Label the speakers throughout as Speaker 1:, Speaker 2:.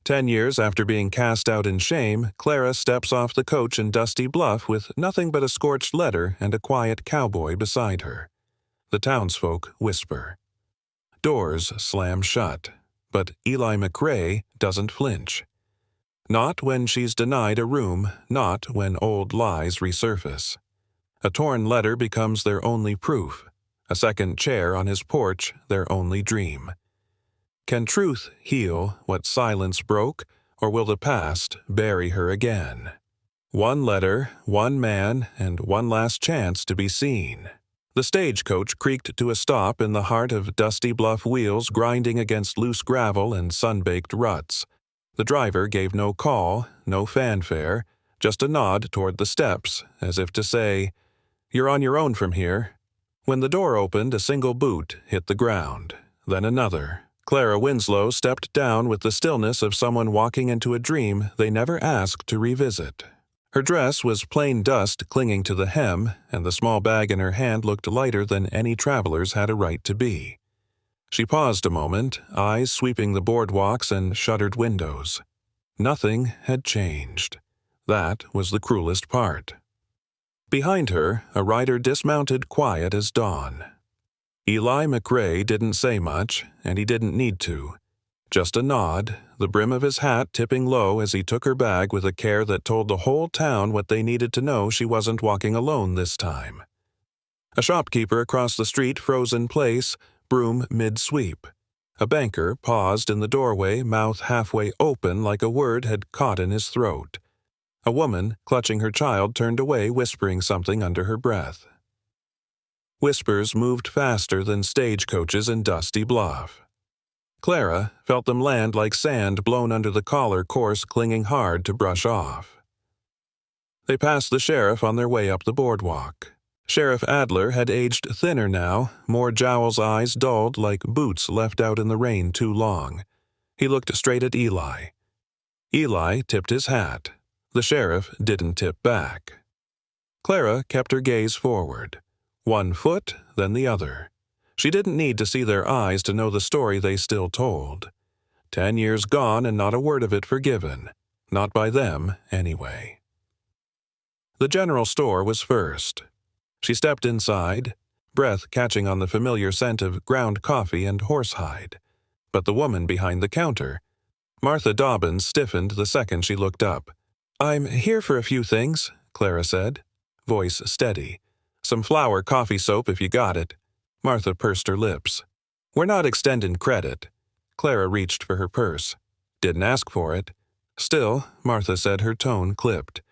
Speaker 1: 10 years after being cast out in shame, Clara steps off the coach in Dusty Bluff with nothing but a scorched letter and a quiet cowboy beside her. The townsfolk whisper. Doors slam shut, but Eli McRae doesn't flinch. Not when she's denied a room, not when old lies resurface. A torn letter becomes their only proof, a second chair on his porch their only dream. Can truth heal what silence broke, or will the past bury her again? One letter, one man, and one last chance to be seen. The stagecoach creaked to a stop in the heart of Dusty Bluff, wheels grinding against loose gravel and sun-baked ruts. The driver gave no call, no fanfare, just a nod toward the steps, as if to say, "You're on your own from here." When the door opened, a single boot hit the ground, then another. Clara Winslow stepped down with the stillness of someone walking into a dream they never asked to revisit. Her dress was plain dust clinging to the hem, and the small bag in her hand looked lighter than any traveler's had a right to be. She paused a moment, eyes sweeping the boardwalks and shuttered windows. Nothing had changed. That was the cruelest part. Behind her, a rider dismounted quiet as dawn. Eli McRae didn't say much, and he didn't need to. Just a nod, the brim of his hat tipping low as he took her bag with a care that told the whole town what they needed to know she wasn't walking alone this time. A shopkeeper across the street froze in place, broom mid-sweep. A banker paused in the doorway, mouth halfway open like a word had caught in his throat. A woman, clutching her child, turned away, whispering something under her breath. Whispers moved faster than stagecoaches in Dusty Bluff. Clara felt them land like sand blown under the collar course clinging hard to brush off. They passed the sheriff on their way up the boardwalk. Sheriff Adler had aged thinner now, more jowls, eyes dulled like boots left out in the rain too long. He looked straight at Eli. Eli tipped his hat. The sheriff didn't tip back. Clara kept her gaze forward. One foot, then the other. She didn't need to see their eyes to know the story they still told. 10 years gone and not a word of it forgiven. Not by them, anyway. The general store was first. She stepped inside, breath catching on the familiar scent of ground coffee and horsehide. But the woman behind the counter, Martha Dobbins, stiffened the second she looked up. "I'm here for a few things," Clara said, voice steady. "Some flour coffee soap if you got it." Martha pursed her lips. "We're not extending credit." Clara reached for her purse. "Didn't ask for it." "Still," Martha said, her tone clipped.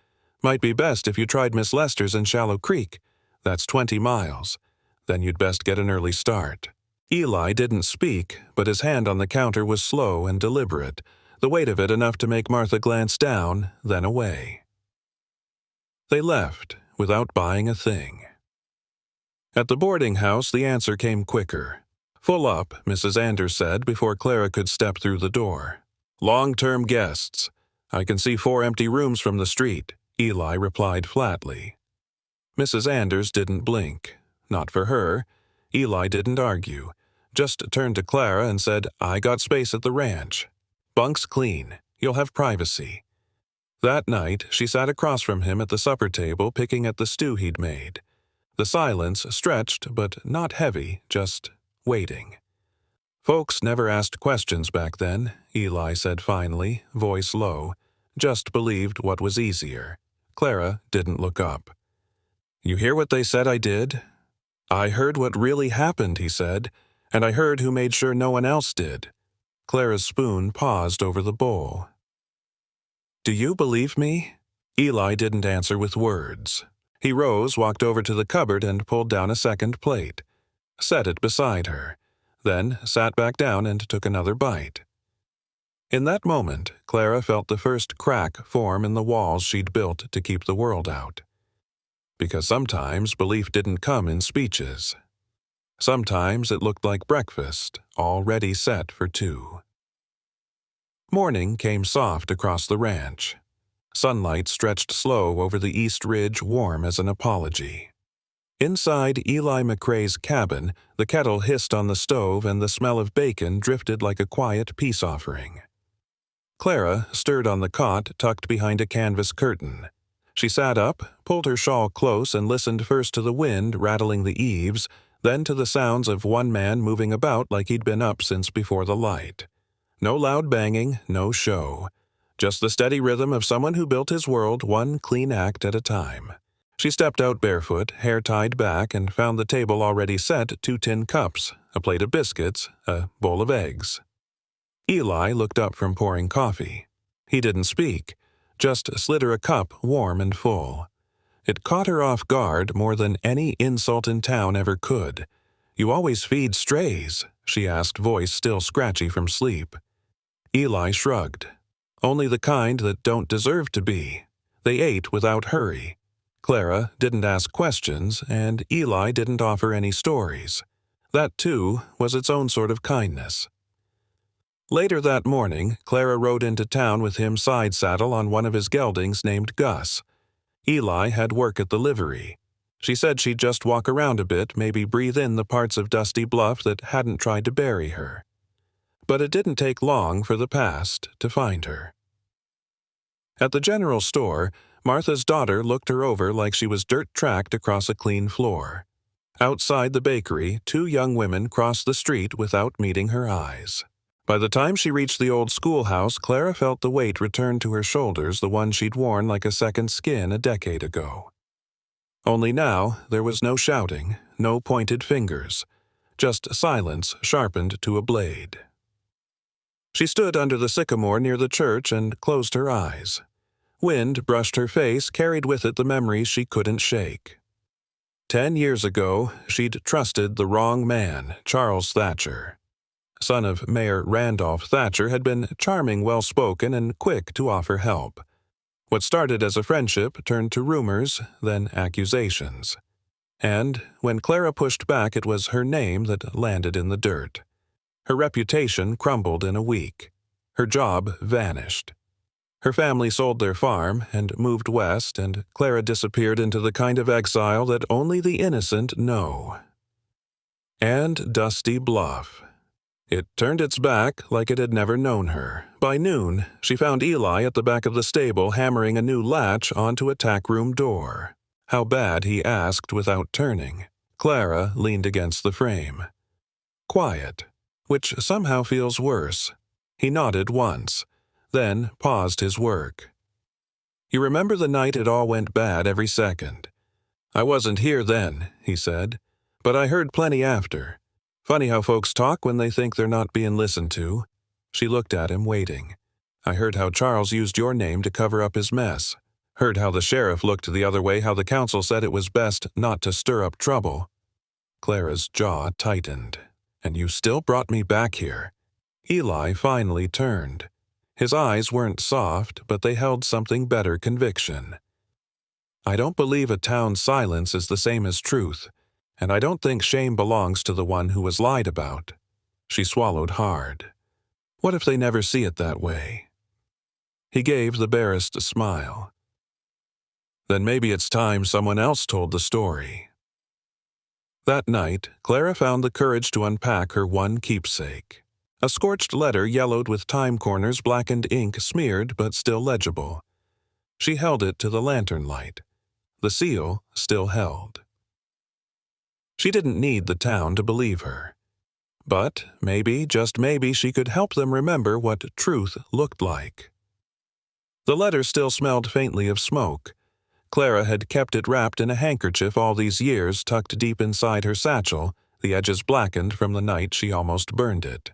Speaker 1: "Might be best if you tried Miss Lester's in Shallow Creek. That's 20 miles. Then you'd best get an early start." Eli didn't speak, but his hand on the counter was slow and deliberate, the weight of it enough to make Martha glance down, then away. They left, without buying a thing. At the boarding house, the answer came quicker. "Full up," Mrs. Anders said before Clara could step through the door. "Long-term guests. I can see 4 empty rooms from the street," Eli replied flatly. Mrs. Anders didn't blink. Not for her. Eli didn't argue. Just turned to Clara and said, "I got space at the ranch. Bunk's clean. You'll have privacy." That night, she sat across from him at the supper table picking at the stew he'd made. The silence stretched, but not heavy, just waiting. "Folks never asked questions back then," Eli said finally, voice low. "Just believed what was easier." Clara didn't look up. "You hear what they said I did?" "I heard what really happened," he said, "and I heard who made sure no one else did." Clara's spoon paused over the bowl. "Do you believe me?" Eli didn't answer with words. He rose, walked over to the cupboard and pulled down a second plate. Set it beside her, then sat back down and took another bite. In that moment, Clara felt the first crack form in the walls she'd built to keep the world out. Because sometimes belief didn't come in speeches. Sometimes it looked like breakfast, already set for 2. Morning came soft across the ranch. Sunlight stretched slow over the east ridge, warm as an apology. Inside Eli McRae's cabin, the kettle hissed on the stove and the smell of bacon drifted like a quiet peace offering. Clara stirred on the cot tucked behind a canvas curtain. She sat up, pulled her shawl close, and listened first to the wind rattling the eaves, then to the sounds of one man moving about like he'd been up since before the light. No loud banging, no show. Just the steady rhythm of someone who built his world one clean act at a time. She stepped out barefoot, hair tied back, and found the table already set, 2 tin cups, a plate of biscuits, a bowl of eggs. Eli looked up from pouring coffee. He didn't speak, just slid her a cup warm and full. It caught her off guard more than any insult in town ever could. "You always feed strays?" she asked, voice still scratchy from sleep. Eli shrugged. "Only the kind that don't deserve to be." They ate without hurry. Clara didn't ask questions, and Eli didn't offer any stories. That, too, was its own sort of kindness. Later that morning, Clara rode into town with him side saddle on one of his geldings named Gus. Eli had work at the livery. She said she'd just walk around a bit, maybe breathe in the parts of Dusty Bluff that hadn't tried to bury her. But it didn't take long for the past to find her. At the general store, Martha's daughter looked her over like she was dirt-tracked across a clean floor. Outside the bakery, 2 young women crossed the street without meeting her eyes. By the time she reached the old schoolhouse, Clara felt the weight return to her shoulders, the one she'd worn like a second skin a decade ago. Only now, there was no shouting, no pointed fingers, just silence sharpened to a blade. She stood under the sycamore near the church and closed her eyes. Wind brushed her face, carried with it the memories she couldn't shake. 10 years ago, she'd trusted the wrong man, Charles Thatcher. Son of Mayor Randolph Thatcher, had been charming, well-spoken, and quick to offer help. What started as a friendship turned to rumors, then accusations. And when Clara pushed back, it was her name that landed in the dirt. Her reputation crumbled in a week. Her job vanished. Her family sold their farm and moved west, and Clara disappeared into the kind of exile that only the innocent know. And Dusty Bluff. It turned its back like it had never known her. By noon, she found Eli at the back of the stable hammering a new latch onto a tack room door. How bad, he asked without turning. Clara leaned against the frame. Quiet, which somehow feels worse. He nodded once, then paused his work. "You remember the night it all went bad every second?" "I wasn't here then," he said, "but I heard plenty after. Funny how folks talk when they think they're not being listened to." She looked at him, waiting. "I heard how Charles used your name to cover up his mess. Heard how the sheriff looked the other way, how the council said it was best not to stir up trouble." Clara's jaw tightened. "And you still brought me back here." Eli finally turned. His eyes weren't soft, but they held something better conviction. "I don't believe a town's silence is the same as truth. And I don't think shame belongs to the one who was lied about." She swallowed hard. What if they never see it that way? He gave the barest smile. "Then maybe it's time someone else told the story." That night, Clara found the courage to unpack her one keepsake. A scorched letter yellowed with time corners, blackened ink smeared but still legible. She held it to the lantern light. The seal still held. She didn't need the town to believe her. But maybe, just maybe, she could help them remember what truth looked like. The letter still smelled faintly of smoke. Clara had kept it wrapped in a handkerchief all these years, tucked deep inside her satchel, the edges blackened from the night she almost burned it.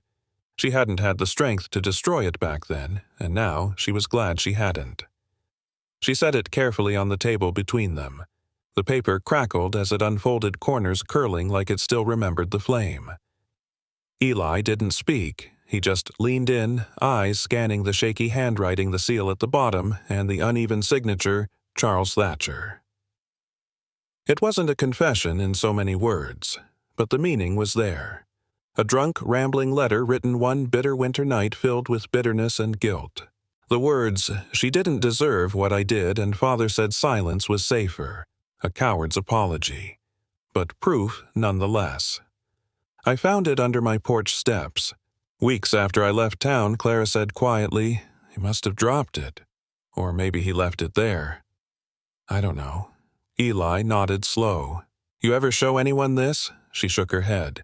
Speaker 1: She hadn't had the strength to destroy it back then, and now she was glad she hadn't. She set it carefully on the table between them. The paper crackled as it unfolded, corners curling like it still remembered the flame. Eli didn't speak. He just leaned in, eyes scanning the shaky handwriting, the seal at the bottom, and the uneven signature, Charles Thatcher. It wasn't a confession in so many words, but the meaning was there. A drunk, rambling letter written one bitter winter night filled with bitterness and guilt. The words, "She didn't deserve what I did, and Father said silence was safer." A coward's apology. But proof nonetheless. "I found it under my porch steps. Weeks after I left town," Clara said quietly, He must have dropped it. Or maybe he left it there. I don't know. Eli nodded slow. You ever show anyone this? She shook her head.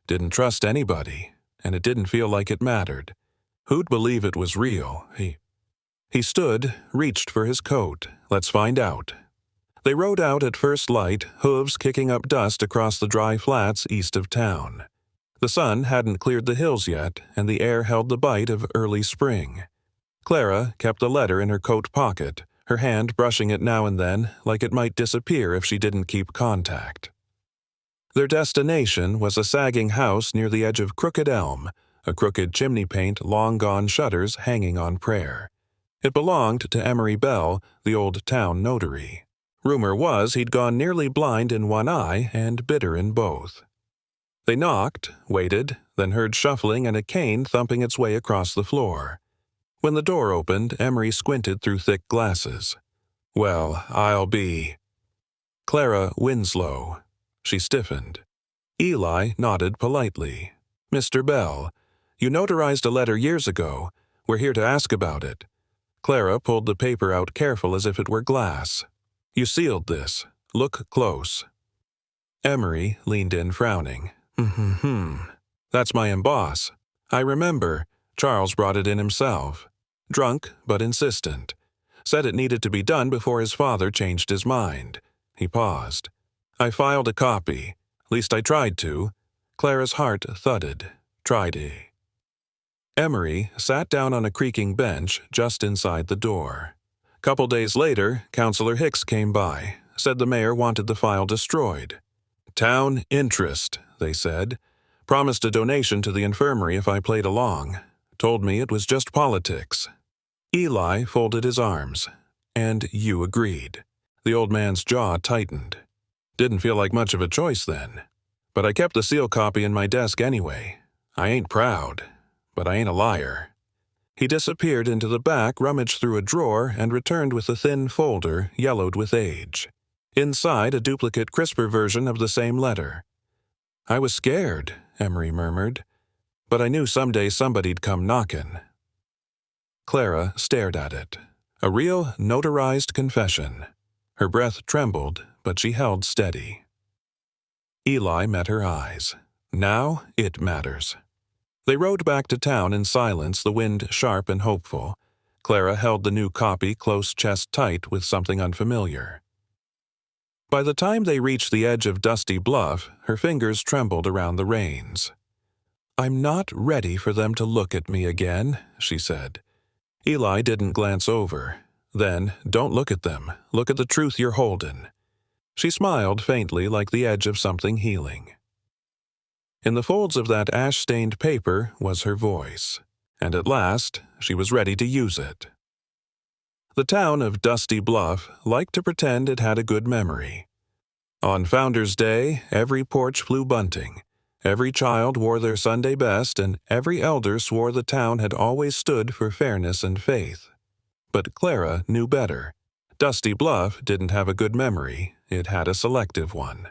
Speaker 1: Didn't trust anybody, and it didn't feel like it mattered. Who'd believe it was real? He stood, reached for his coat. Let's find out. They rode out at first light, hooves kicking up dust across the dry flats east of town. The sun hadn't cleared the hills yet, and the air held the bite of early spring. Clara kept the letter in her coat pocket, her hand brushing it now and then like it might disappear if she didn't keep contact. Their destination was a sagging house near the edge of Crooked Elm, a crooked chimney-paint, long-gone shutters hanging on prayer. It belonged to Emery Bell, the old town notary. Rumor was he'd gone nearly blind in one eye and bitter in both. They knocked, waited, then heard shuffling and a cane thumping its way across the floor. When the door opened, Emery squinted through thick glasses. Well, I'll be... Clara Winslow. She stiffened. Eli nodded politely. Mr. Bell, you notarized a letter years ago. We're here to ask about it. Clara pulled the paper out careful as if it were glass. You sealed this. Look close. Emery leaned in frowning. That's my emboss. I remember. Charles brought it in himself. Drunk, but insistent. Said it needed to be done before his father changed his mind. He paused. I filed a copy. Least I tried to. Clara's heart thudded. Tried. Emery sat down on a creaking bench just inside the door. Couple days later, Councillor Hicks came by, said the mayor wanted the file destroyed. Town interest, they said. Promised a donation to the infirmary if I played along. Told me it was just politics. Eli folded his arms. And you agreed. The old man's jaw tightened. Didn't feel like much of a choice then. But I kept the seal copy in my desk anyway. I ain't proud, but I ain't a liar. He disappeared into the back, rummaged through a drawer, and returned with a thin folder, yellowed with age. Inside, a duplicate, crisper version of the same letter. I was scared, Emery murmured, but I knew someday somebody'd come knockin'. Clara stared at it. A real notarized confession. Her breath trembled, but she held steady. Eli met her eyes. Now it matters. They rode back to town in silence, the wind sharp and hopeful. Clara held the new copy close chest tight with something unfamiliar. By the time they reached the edge of Dusty Bluff, her fingers trembled around the reins. I'm not ready for them to look at me again, she said. Eli didn't glance over. Then, don't look at them. Look at the truth you're holdin'. She smiled faintly like the edge of something healing. In the folds of that ash-stained paper was her voice, and at last she was ready to use it. The town of Dusty Bluff liked to pretend it had a good memory. On Founder's Day, every porch flew bunting, every child wore their Sunday best, and every elder swore the town had always stood for fairness and faith. But Clara knew better. Dusty Bluff didn't have a good memory, it had a selective one.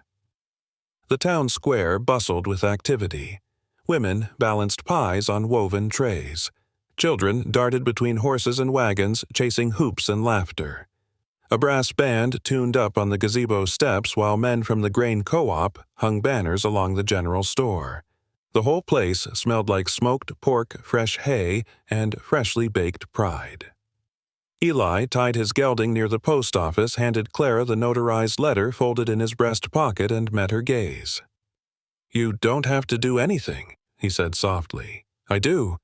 Speaker 1: The town square bustled with activity. Women balanced pies on woven trays. Children darted between horses and wagons, chasing hoops and laughter. A brass band tuned up on the gazebo steps while men from the grain co-op hung banners along the general store. The whole place smelled like smoked pork, fresh hay, and freshly baked pride. Eli tied his gelding near the post office, handed Clara the notarized letter folded in his breast pocket, and met her gaze. You don't have to do anything, he said softly. I do.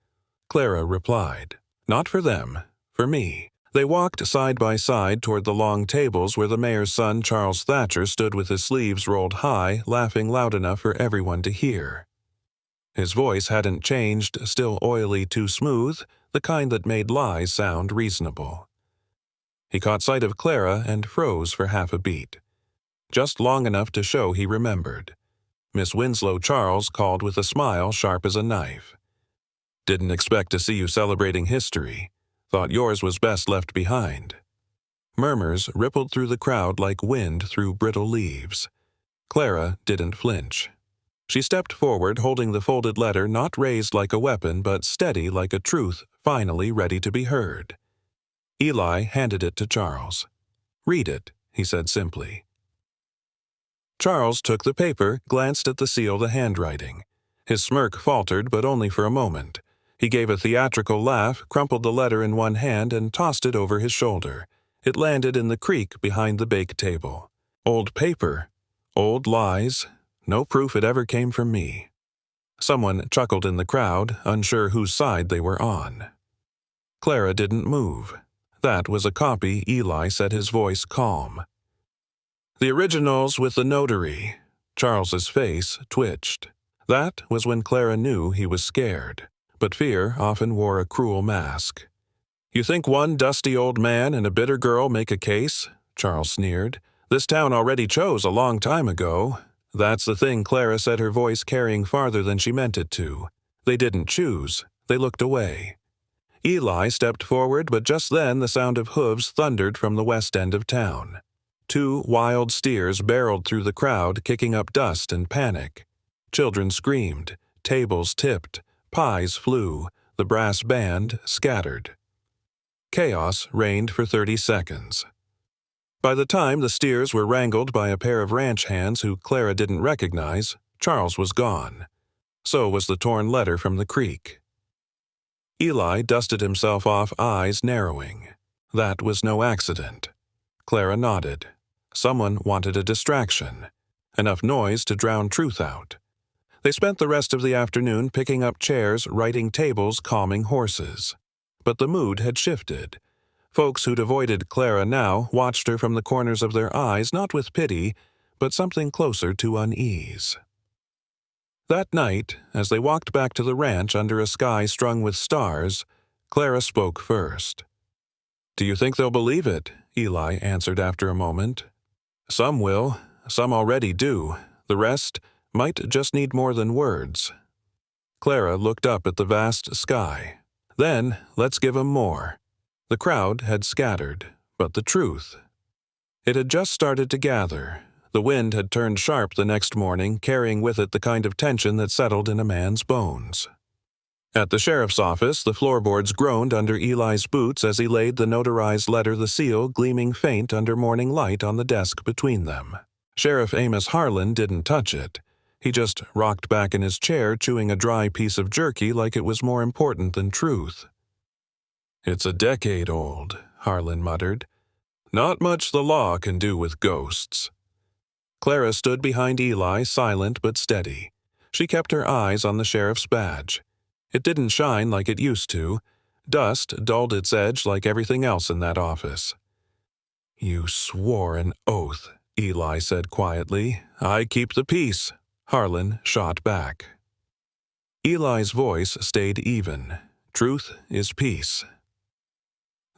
Speaker 1: Clara replied. Not for them, for me. They walked side by side toward the long tables where the mayor's son, Charles Thatcher, stood with his sleeves rolled high, laughing loud enough for everyone to hear. His voice hadn't changed, still oily, too smooth, the kind that made lies sound reasonable. He caught sight of Clara and froze for half a beat. Just long enough to show he remembered. Miss Winslow Charles called with a smile sharp as a knife. Didn't expect to see you celebrating history. Thought yours was best left behind. Murmurs rippled through the crowd like wind through brittle leaves. Clara didn't flinch. She stepped forward, holding the folded letter not raised like a weapon but steady like a truth finally ready to be heard. Eli handed it to Charles. "Read it," he said simply. Charles took the paper, glanced at the seal, the handwriting. His smirk faltered, but only for a moment. He gave a theatrical laugh, crumpled the letter in one hand, and tossed it over his shoulder. It landed in the creek behind the bake table. Old paper. Old lies. No proof it ever came from me. Someone chuckled in the crowd, unsure whose side they were on. Clara didn't move. That was a copy, Eli said, his voice calm. "The original's with the notary." Charles's face twitched. That was when Clara knew he was scared. But fear often wore a cruel mask. "You think one dusty old man and a bitter girl make a case?" Charles sneered. "This town already chose a long time ago." "That's the thing," Clara said, her voice carrying farther than she meant it to. "They didn't choose. They looked away." Eli stepped forward, but just then the sound of hooves thundered from the west end of town. 2 wild steers barreled through the crowd, kicking up dust and panic. Children screamed, tables tipped, pies flew, the brass band scattered. Chaos reigned for 30 seconds. By the time the steers were wrangled by a pair of ranch hands who Clara didn't recognize, Charles was gone. So was the torn letter from the creek. Eli dusted himself off, eyes narrowing. That was no accident. Clara nodded. Someone wanted a distraction. Enough noise to drown truth out. They spent the rest of the afternoon picking up chairs, writing tables, calming horses. But the mood had shifted. Folks who'd avoided Clara now watched her from the corners of their eyes, not with pity, but something closer to unease. That night, as they walked back to the ranch under a sky strung with stars, Clara spoke first. "Do you think they'll believe it?" Eli answered after a moment. "Some will. Some already do. The rest might just need more than words." Clara looked up at the vast sky. "Then, let's give 'em more." The crowd had scattered, but the truth. It had just started to gather. The wind had turned sharp the next morning, carrying with it the kind of tension that settled in a man's bones. At the sheriff's office, the floorboards groaned under Eli's boots as he laid the notarized letter, the seal gleaming faint under morning light on the desk between them. Sheriff Amos Harlan didn't touch it. He just rocked back in his chair, chewing a dry piece of jerky like it was more important than truth. "It's a decade old," Harlan muttered. "Not much the law can do with ghosts." Clara stood behind Eli, silent but steady. She kept her eyes on the sheriff's badge. It didn't shine like it used to. Dust dulled its edge like everything else in that office. "You swore an oath," Eli said quietly. "I keep the peace," Harlan shot back. Eli's voice stayed even. "Truth is peace."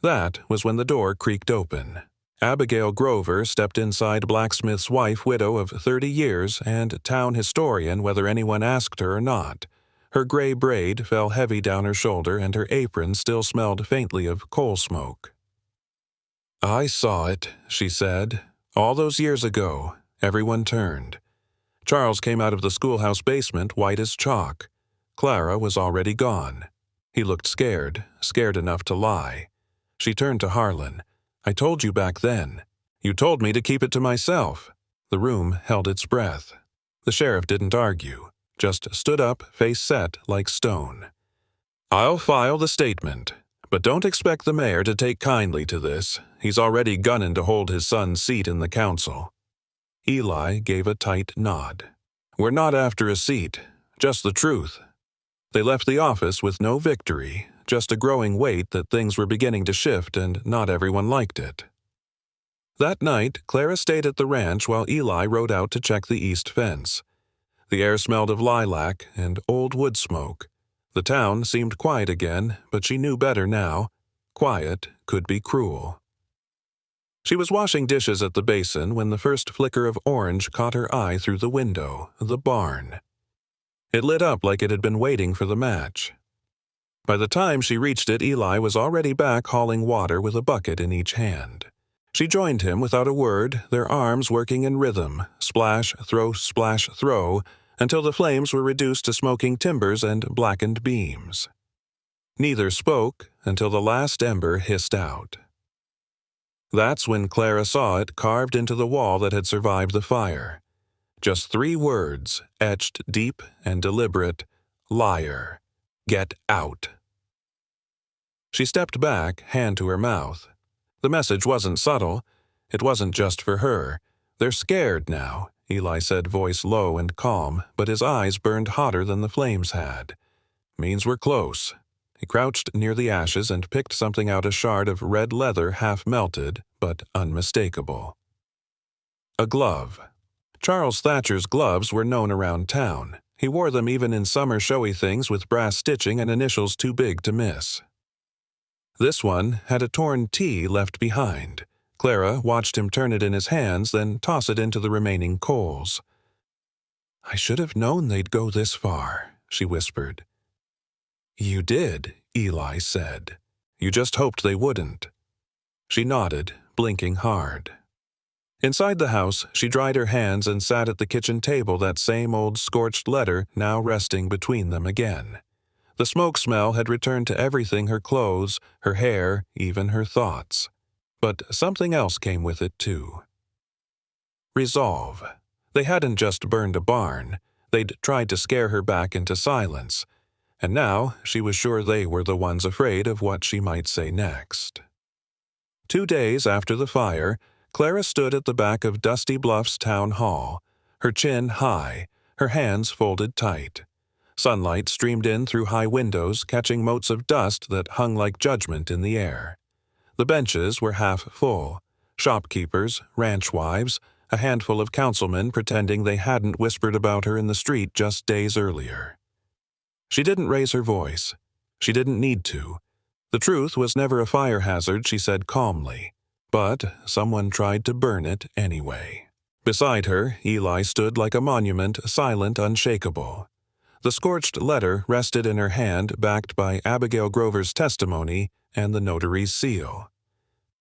Speaker 1: That was when the door creaked open. Abigail Grover stepped inside, blacksmith's wife, widow of 30 years, and town historian whether anyone asked her or not. Her gray braid fell heavy down her shoulder, and her apron still smelled faintly of coal smoke. "I saw it," she said. "All those years ago." Everyone turned. Charles came out of the schoolhouse basement, white as chalk. Clara was already gone. He looked scared, scared enough to lie. She turned to Harlan. "I told you back then. You told me to keep it to myself." The room held its breath. The sheriff didn't argue, just stood up, face set like stone. "I'll file the statement, but don't expect the mayor to take kindly to this. He's already gunning to hold his son's seat in the council." Eli gave a tight nod. "We're not after a seat, just the truth." They left the office with no victory, just a growing weight that things were beginning to shift and not everyone liked it. That night, Clara stayed at the ranch while Eli rode out to check the east fence. The air smelled of lilac and old wood smoke. The town seemed quiet again, but she knew better now. Quiet could be cruel. She was washing dishes at the basin when the first flicker of orange caught her eye through the window, the barn. It lit up like it had been waiting for the match. By the time she reached it, Eli was already back hauling water with a bucket in each hand. She joined him without a word, their arms working in rhythm, splash, throw, until the flames were reduced to smoking timbers and blackened beams. Neither spoke until the last ember hissed out. That's when Clara saw it carved into the wall that had survived the fire. Just 3 words, etched deep and deliberate: liar. Get out. She stepped back, hand to her mouth. The message wasn't subtle. It wasn't just for her. They're scared now, Eli said, voice low and calm, but his eyes burned hotter than the flames had. Means we're close. He crouched near the ashes and picked something out, a shard of red leather, half melted, but unmistakable. A glove. Charles Thatcher's gloves were known around town. He wore them even in summer showy things with brass stitching and initials too big to miss. This one had a torn T left behind. Clara watched him turn it in his hands, then toss it into the remaining coals. "I should have known they'd go this far," she whispered. "You did," Eli said. "You just hoped they wouldn't." She nodded, blinking hard. Inside the house, she dried her hands and sat at the kitchen table, that same old scorched letter now resting between them again. The smoke smell had returned to everything: her clothes, her hair, even her thoughts. But something else came with it, too. Resolve. They hadn't just burned a barn. They'd tried to scare her back into silence. And now she was sure they were the ones afraid of what she might say next. 2 days after the fire, Clara stood at the back of Dusty Bluff's town hall, her chin high, her hands folded tight. Sunlight streamed in through high windows, catching motes of dust that hung like judgment in the air. The benches were half full: shopkeepers, ranch wives, a handful of councilmen pretending they hadn't whispered about her in the street just days earlier. She didn't raise her voice. She didn't need to. The truth was never a fire hazard, she said calmly. But someone tried to burn it anyway. Beside her, Eli stood like a monument, silent, unshakable. The scorched letter rested in her hand, backed by Abigail Grover's testimony and the notary's seal.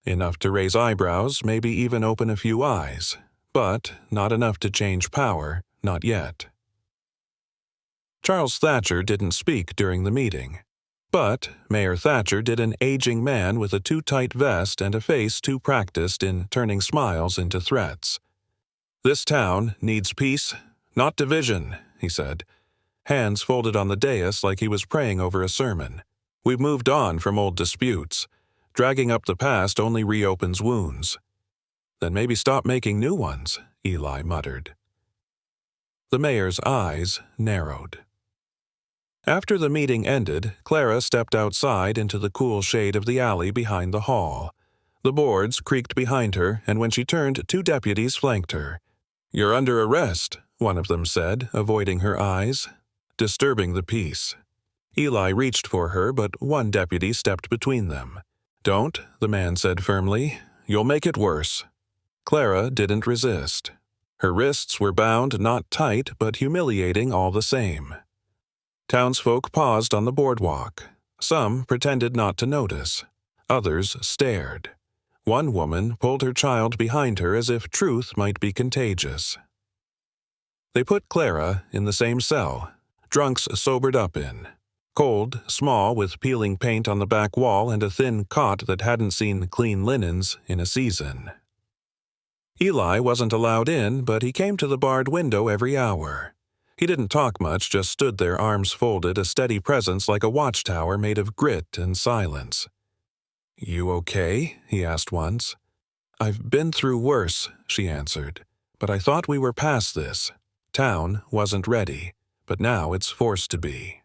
Speaker 1: Enough to raise eyebrows, maybe even open a few eyes, but not enough to change power, not yet. Charles Thatcher didn't speak during the meeting. But Mayor Thatcher did, an aging man with a too-tight vest and a face too practiced in turning smiles into threats. "This town needs peace, not division," he said, hands folded on the dais like he was praying over a sermon. "We've moved on from old disputes. Dragging up the past only reopens wounds." "Then maybe stop making new ones," Eli muttered. The mayor's eyes narrowed. After the meeting ended, Clara stepped outside into the cool shade of the alley behind the hall. The boards creaked behind her, and when she turned, 2 deputies flanked her. "You're under arrest," one of them said, avoiding her eyes. "Disturbing the peace." Eli reached for her, but one deputy stepped between them. "Don't," the man said firmly. "You'll make it worse." Clara didn't resist. Her wrists were bound, not tight, but humiliating all the same. Townsfolk paused on the boardwalk. Some pretended not to notice. Others stared. One woman pulled her child behind her as if truth might be contagious. They put Clara in the same cell, drunks sobered up in. Cold, small, with peeling paint on the back wall and a thin cot that hadn't seen clean linens in a season. Eli wasn't allowed in, but he came to the barred window every hour. He didn't talk much, just stood there, arms folded, a steady presence like a watchtower made of grit and silence. "You okay?" he asked once. "I've been through worse," she answered. "But I thought we were past this. Town wasn't ready, but now it's forced to be."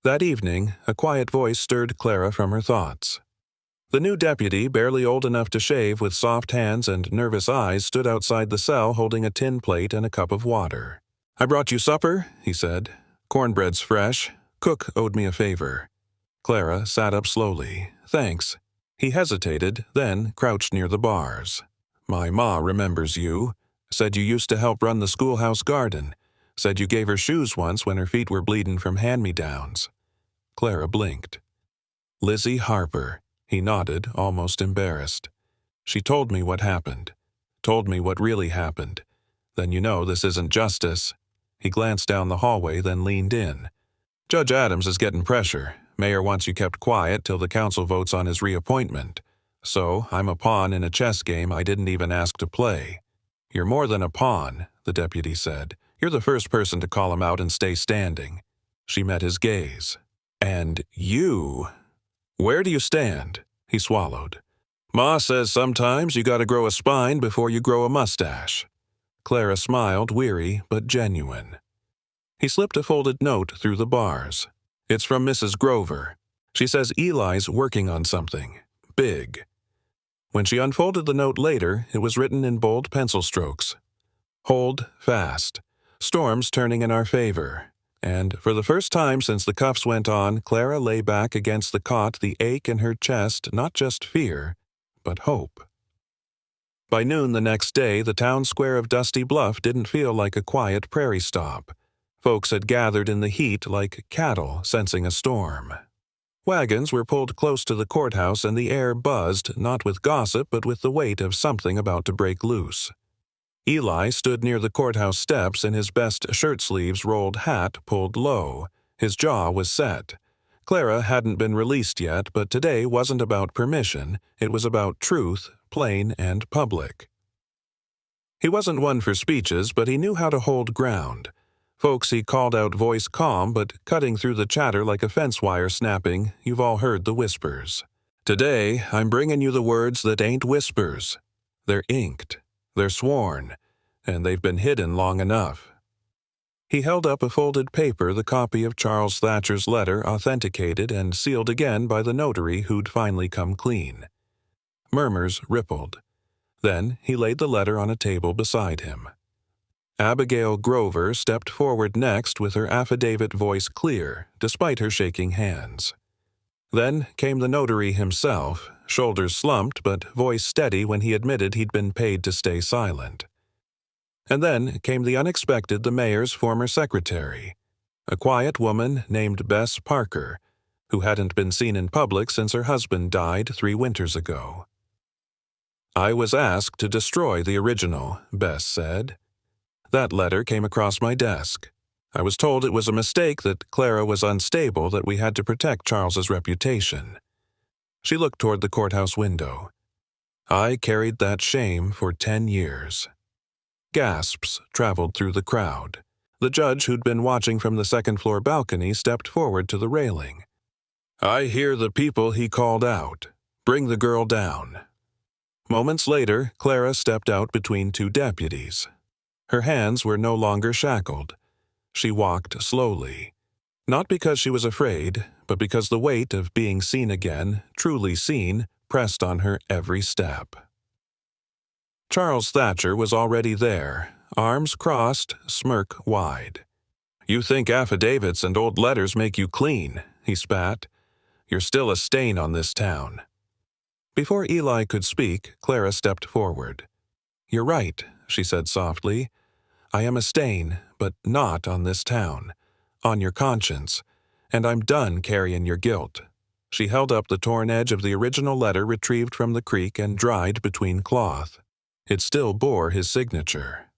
Speaker 1: That evening, a quiet voice stirred Clara from her thoughts. The new deputy, barely old enough to shave, with soft hands and nervous eyes, stood outside the cell holding a tin plate and a cup of water. "I brought you supper," he said. "Cornbread's fresh. Cook owed me a favor." Clara sat up slowly. "Thanks." He hesitated, then crouched near the bars. "My ma remembers you. Said you used to help run the schoolhouse garden. Said you gave her shoes once when her feet were bleedin' from hand-me-downs." Clara blinked. "Lizzie Harper." He nodded, almost embarrassed. "She told me what happened. Told me what really happened. Then you know this isn't justice." He glanced down the hallway, then leaned in. "Judge Adams is getting pressure. Mayor wants you kept quiet till the council votes on his reappointment. So I'm a pawn in a chess game I didn't even ask to play." "You're more than a pawn," the deputy said. "You're the first person to call him out and stay standing." She met his gaze. "And you? Where do you stand?" He swallowed. "Ma says sometimes you gotta grow a spine before you grow a mustache." Clara smiled, weary but genuine. He slipped a folded note through the bars. "It's from Mrs. Grover. She says Eli's working on something. Big." When she unfolded the note later, it was written in bold pencil strokes. "Hold fast. Storm's turning in our favor." And for the first time since the cuffs went on, Clara lay back against the cot, the ache in her chest, not just fear, but hope. By noon the next day, the town square of Dusty Bluff didn't feel like a quiet prairie stop. Folks had gathered in the heat like cattle sensing a storm. Wagons were pulled close to the courthouse and the air buzzed, not with gossip but with the weight of something about to break loose. Eli stood near the courthouse steps in his best shirt sleeves, rolled hat pulled low. His jaw was set. Clara hadn't been released yet, but today wasn't about permission. It was about truth, plain and public. He wasn't one for speeches, but he knew how to hold ground. Folks he called out, voice calm, but cutting through the chatter like a fence wire snapping. You've all heard the whispers. "Today, I'm bringing you the words that ain't whispers. They're inked. They're sworn, and they've been hidden long enough." He held up a folded paper, the copy of Charles Thatcher's letter, authenticated and sealed again by the notary who'd finally come clean. Murmurs rippled. Then he laid the letter on a table beside him. Abigail Grover stepped forward next with her affidavit voice clear, despite her shaking hands. Then came the notary himself, shoulders slumped but voice steady when he admitted he'd been paid to stay silent. And then came the unexpected, the mayor's former secretary, a quiet woman named Bess Parker, who hadn't been seen in public since her husband died 3 winters ago. "I was asked to destroy the original," Bess said. "That letter came across my desk. I was told it was a mistake, that Clara was unstable, that we had to protect Charles's reputation." She looked toward the courthouse window. "I carried that shame for 10 years. Gasps traveled through the crowd. The judge, who'd been watching from the second-floor balcony, stepped forward to the railing. "I hear the people he called out. Bring the girl down." Moments later, Clara stepped out between 2 deputies. Her hands were no longer shackled. She walked slowly. Not because she was afraid, but because the weight of being seen again, truly seen, pressed on her every step. Charles Thatcher was already there, arms crossed, smirk wide. "You think affidavits and old letters make you clean," he spat. "You're still a stain on this town." Before Eli could speak, Clara stepped forward. "You're right," she said softly. "I am a stain, but not on this town. On your conscience. And I'm done carrying your guilt." She held up the torn edge of the original letter retrieved from the creek and dried between cloth. It still bore his signature.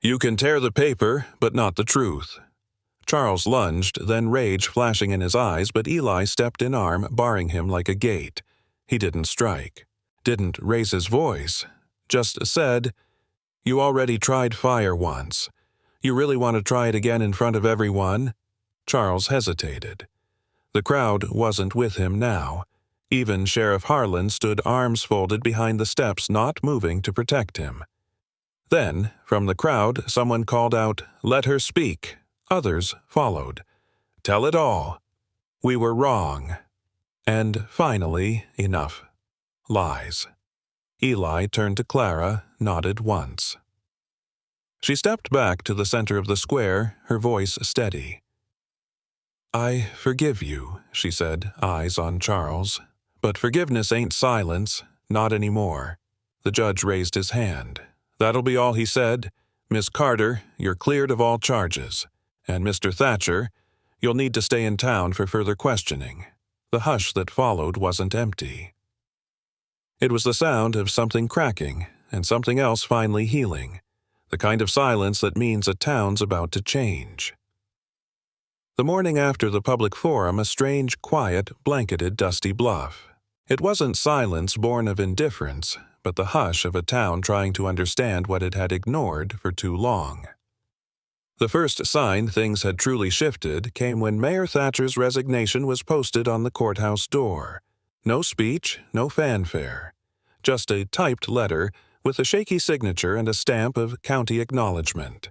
Speaker 1: "You can tear the paper, but not the truth." Charles lunged, then rage flashing in his eyes, but Eli stepped in arm, barring him like a gate. He didn't strike, didn't raise his voice, just said, "You already tried fire once. You really want to try it again in front of everyone?" Charles hesitated. The crowd wasn't with him now. Even Sheriff Harlan stood arms folded behind the steps, not moving to protect him. Then, from the crowd, someone called out, "Let her speak." Others followed. "Tell it all. We were wrong." And finally, enough. Lies. Eli turned to Clara, nodded once. She stepped back to the center of the square, her voice steady. "I forgive you," she said, eyes on Charles. "But forgiveness ain't silence, not anymore." The judge raised his hand. "That'll be all," he said. "Miss Carter, you're cleared of all charges. And Mr. Thatcher, you'll need to stay in town for further questioning." The hush that followed wasn't empty. It was the sound of something cracking and something else finally healing, the kind of silence that means a town's about to change. The morning after the public forum, a strange quiet blanketed Dusty Bluff. It wasn't silence born of indifference, but the hush of a town trying to understand what it had ignored for too long. The first sign things had truly shifted came when Mayor Thatcher's resignation was posted on the courthouse door. No speech, no fanfare. Just a typed letter with a shaky signature and a stamp of county acknowledgement.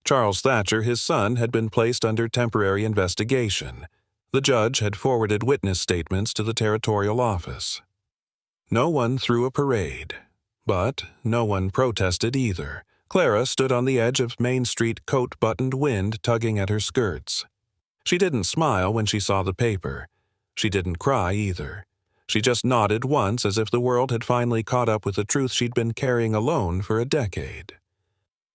Speaker 1: Charles Thatcher, his son, had been placed under temporary investigation. The judge had forwarded witness statements to the territorial office. No one threw a parade, but no one protested either. Clara stood on the edge of Main Street, coat-buttoned, wind tugging at her skirts. She didn't smile when she saw the paper. She didn't cry either. She just nodded once as if the world had finally caught up with the truth she'd been carrying alone for a decade.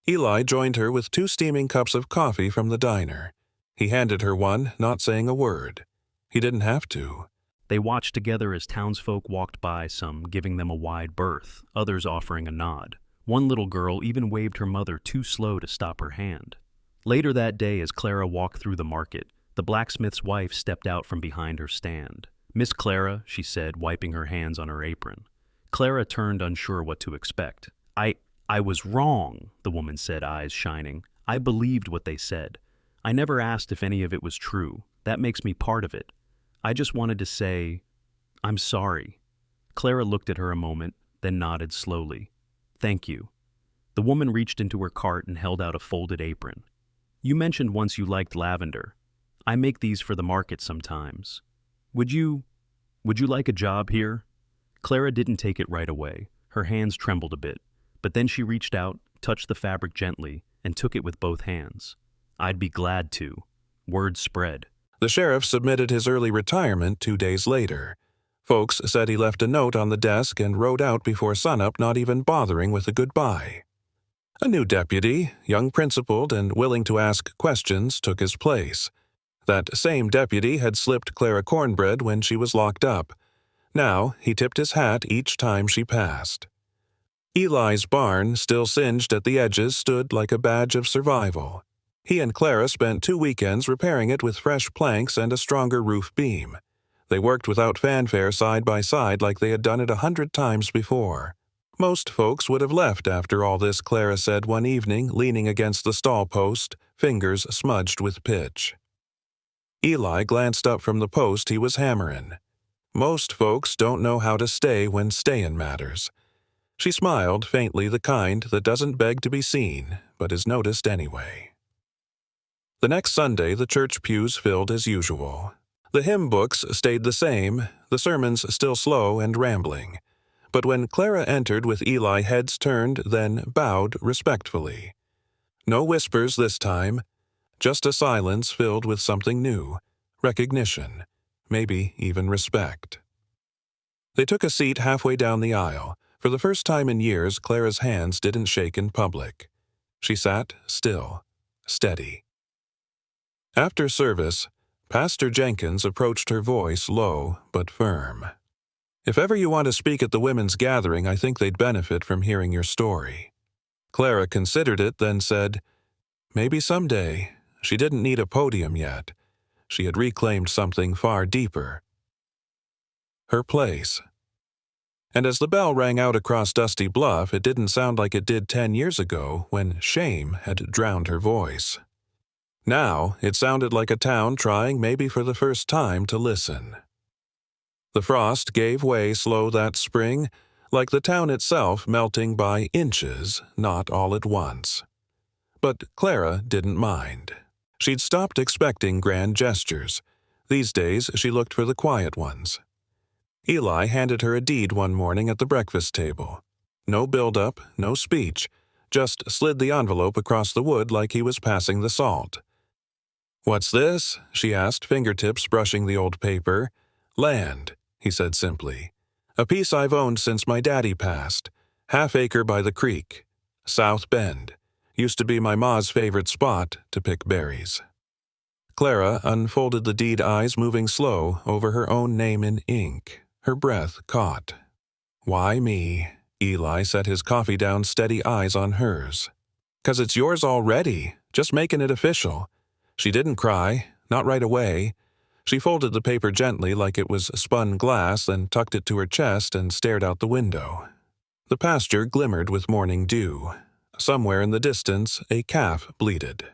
Speaker 1: Eli joined her with 2 steaming cups of coffee from the diner. He handed her one, not saying a word. He didn't have to.
Speaker 2: They watched together as townsfolk walked by, some giving them a wide berth, others offering a nod. One little girl even waved her mother too slow to stop her hand. Later that day, as Clara walked through the market, the blacksmith's wife stepped out from behind her stand. "Miss Clara," she said, wiping her hands on her apron. Clara turned, unsure what to expect. I was wrong," the woman said, eyes shining. "I believed what they said. I never asked if any of it was true. That makes me part of it. I just wanted to say, I'm sorry." Clara looked at her a moment, then nodded slowly. "Thank you." The woman reached into her cart and held out a folded apron. "You mentioned once you liked lavender. I make these for the market sometimes. Would you like a job here?" Clara didn't take it right away. Her hands trembled a bit, but then she reached out, touched the fabric gently, and took it with both hands. "I'd be glad to." Word spread.
Speaker 1: The sheriff submitted his early retirement 2 days later. Folks said he left a note on the desk and rode out before sunup, not even bothering with a goodbye. A new deputy, young principled and willing to ask questions, took his place. That same deputy had slipped Clara cornbread when she was locked up. Now he tipped his hat each time she passed. Eli's barn, still singed at the edges, stood like a badge of survival. He and Clara spent 2 weekends repairing it with fresh planks and a stronger roof beam. They worked without fanfare side by side like they had done it 100 times before. Most folks would have left after all this, Clara said one evening, leaning against the stall post, fingers smudged with pitch. Eli glanced up from the post he was hammering. Most folks don't know how to stay when stayin' matters. She smiled faintly, the kind that doesn't beg to be seen, but is noticed anyway. The next Sunday, the church pews filled as usual. The hymn books stayed the same, the sermons still slow and rambling. But when Clara entered with Eli, heads turned, then bowed respectfully. No whispers this time, just a silence filled with something new, recognition, maybe even respect. They took a seat halfway down the aisle. For the first time in years, Clara's hands didn't shake in public. She sat still, steady. After service, Pastor Jenkins approached her, voice low but firm. "If ever you want to speak at the women's gathering, I think they'd benefit from hearing your story." Clara considered it, then said, "Maybe someday." She didn't need a podium yet. She had reclaimed something far deeper. Her place. And as the bell rang out across Dusty Bluff, it didn't sound like it did 10 years ago when shame had drowned her voice. Now it sounded like a town trying, maybe for the first time, to listen. The frost gave way slow that spring, like the town itself melting by inches, not all at once. But Clara didn't mind. She'd stopped expecting grand gestures. These days she looked for the quiet ones. Eli handed her a deed one morning at the breakfast table. No build-up, no speech, just slid the envelope across the wood like he was passing the salt. "What's this?" she asked, fingertips brushing the old paper. "Land," he said simply. "A piece I've owned since my daddy passed. Half-acre by the creek. South Bend. Used to be my ma's favorite spot to pick berries." Clara unfolded the deed, eyes moving slow over her own name in ink. Her breath caught. "Why me?" Eli set his coffee down, steady eyes on hers. "'Cause it's yours already, just making it official." She didn't cry, Not right away. She folded the paper gently like it was spun glass and tucked it to her chest and stared out the window. The pasture glimmered with morning dew. Somewhere in the distance, a calf bleated.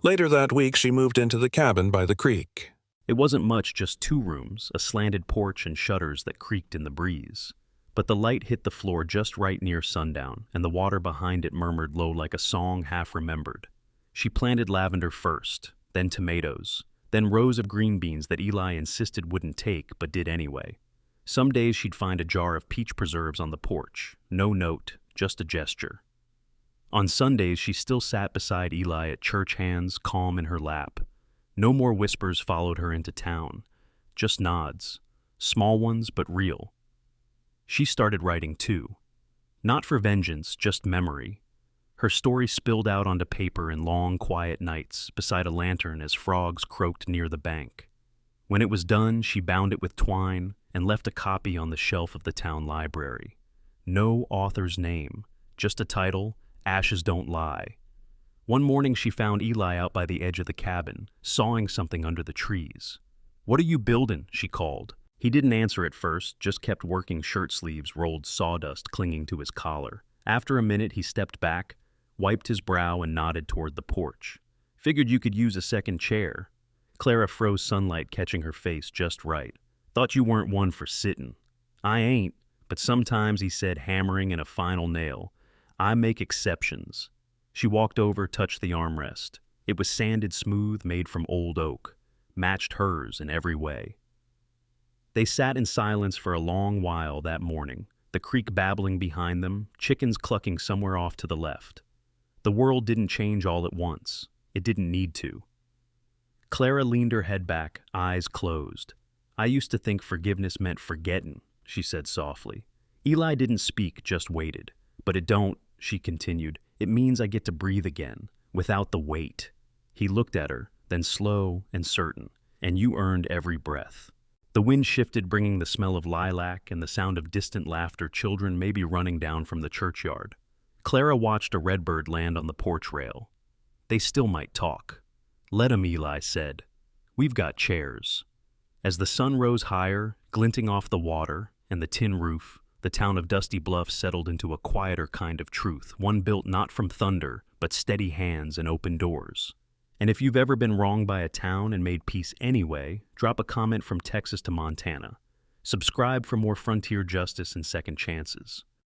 Speaker 1: Later that week, she moved into the cabin by the creek.
Speaker 2: It wasn't much, just 2 rooms, a slanted porch and shutters that creaked in the breeze. But the light hit the floor just right near sundown, and the water behind it murmured low like a song half remembered. She planted lavender first, then tomatoes, then rows of green beans that Eli insisted wouldn't take but did anyway. Some days she'd find a jar of peach preserves on the porch, no note, just a gesture. On Sundays she still sat beside Eli at church hands, calm in her lap. No more whispers followed her into town, just nods, small ones but real. She started writing too. Not for vengeance, just memory. Her story spilled out onto paper in long, quiet nights beside a lantern as frogs croaked near the bank. When it was done, she bound it with twine and left a copy on the shelf of the town library. No author's name, just a title, Ashes Don't Lie. One morning she found Eli out by the edge of the cabin, sawing something under the trees. "What are you building?" she called. He didn't answer at first, just kept working shirt sleeves, rolled sawdust clinging to his collar. After a minute he stepped back, wiped his brow and nodded toward the porch. "Figured you could use a second chair." Clara froze sunlight catching her face just right. "Thought you weren't one for sitting." "I ain't, but sometimes," he said, hammering in a final nail, "I make exceptions." She walked over, touched the armrest. It was sanded smooth, made from old oak, matched hers in every way. They sat in silence for a long while that morning, the creek babbling behind them, chickens clucking somewhere off to the left. The world didn't change all at once. It didn't need to. Clara leaned her head back, eyes closed. "I used to think forgiveness meant forgetting," she said softly. Eli didn't speak, just waited. "But it don't," she continued. "It means I get to breathe again, without the weight." He looked at her, then slow and certain. "And you earned every breath." The wind shifted, bringing the smell of lilac and the sound of distant laughter, children maybe running down from the churchyard. Clara watched a redbird land on the porch rail. "They still might talk." "Let 'em," Eli said. "We've got chairs." As the sun rose higher, glinting off the water and the tin roof, the town of Dusty Bluff settled into a quieter kind of truth, one built not from thunder, but steady hands and open doors. And if you've ever been wronged by a town and made peace anyway, drop a comment from Texas to Montana. Subscribe for more frontier justice and second chances.